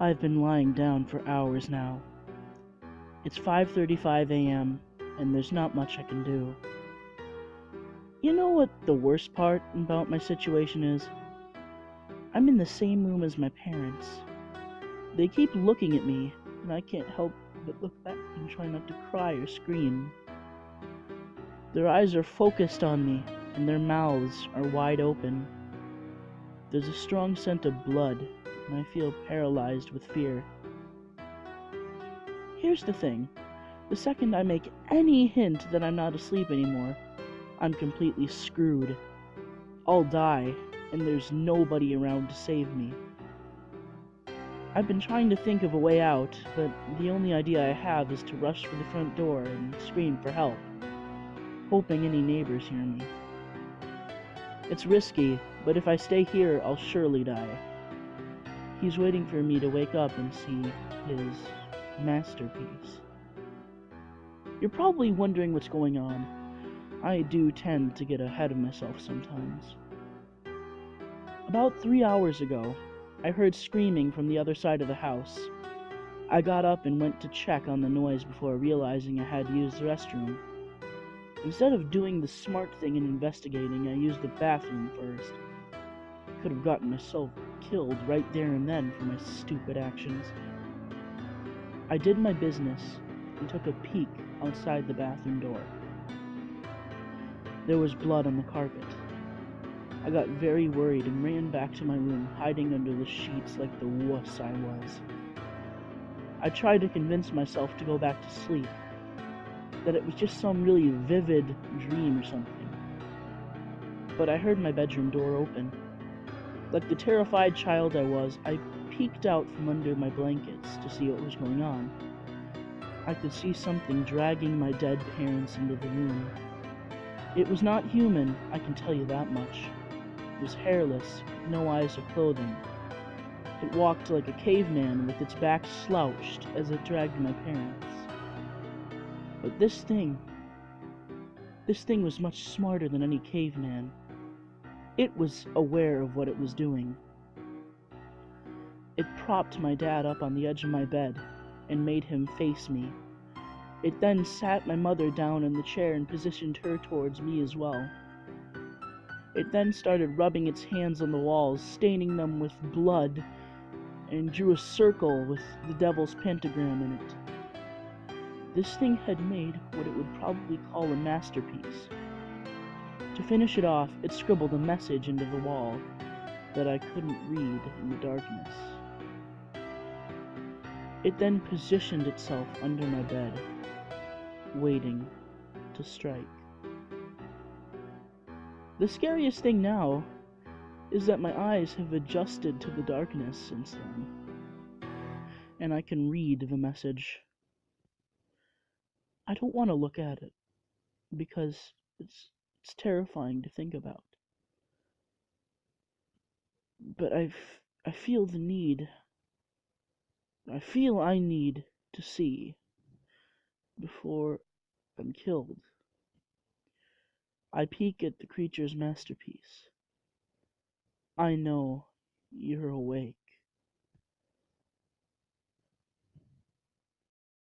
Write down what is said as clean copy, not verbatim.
I've been lying down for hours now. It's 5:35 a.m., and there's not much I can do. You know what the worst part about my situation is? I'm in the same room as my parents. They keep looking at me, and I can't help but look back and try not to cry or scream. Their eyes are focused on me, and their mouths are wide open. There's a strong scent of blood, and I feel paralyzed with fear. Here's the thing. The second I make any hint that I'm not asleep anymore, I'm completely screwed. I'll die, and there's nobody around to save me. I've been trying to think of a way out, but the only idea I have is to rush for the front door and scream for help, hoping any neighbors hear me. It's risky, but if I stay here, I'll surely die. He's waiting for me to wake up and see his masterpiece. You're probably wondering what's going on. I do tend to get ahead of myself sometimes. About 3 hours ago, I heard screaming from the other side of the house. I got up and went to check on the noise before realizing I had to use the restroom. Instead of doing the smart thing and investigating, I used the bathroom first. I could have gotten myself killed right there and then for my stupid actions. I did my business and took a peek outside the bathroom door. There was blood on the carpet. I got very worried and ran back to my room, hiding under the sheets like the wuss I was. I tried to convince myself to go back to sleep, that it was just some really vivid dream or something. But I heard my bedroom door open. Like the terrified child I was, I peeked out from under my blankets to see what was going on. I could see something dragging my dead parents into the room. It was not human, I can tell you that much. It was hairless, no eyes or clothing. It walked like a caveman with its back slouched as it dragged my parents. But this thing was much smarter than any caveman. It was aware of what it was doing. It propped my dad up on the edge of my bed and made him face me. It then sat my mother down in the chair and positioned her towards me as well. It then started rubbing its hands on the walls, staining them with blood, and drew a circle with the devil's pentagram in it. This thing had made what it would probably call a masterpiece. To finish it off, it scribbled a message into the wall that I couldn't read in the darkness. It then positioned itself under my bed, waiting to strike. The scariest thing now is that my eyes have adjusted to the darkness since then, and I can read the message. I don't want to look at it, because it's terrifying to think about. But I feel the need. I feel I need to see before I'm killed. I peek at the creature's masterpiece. I know you're awake.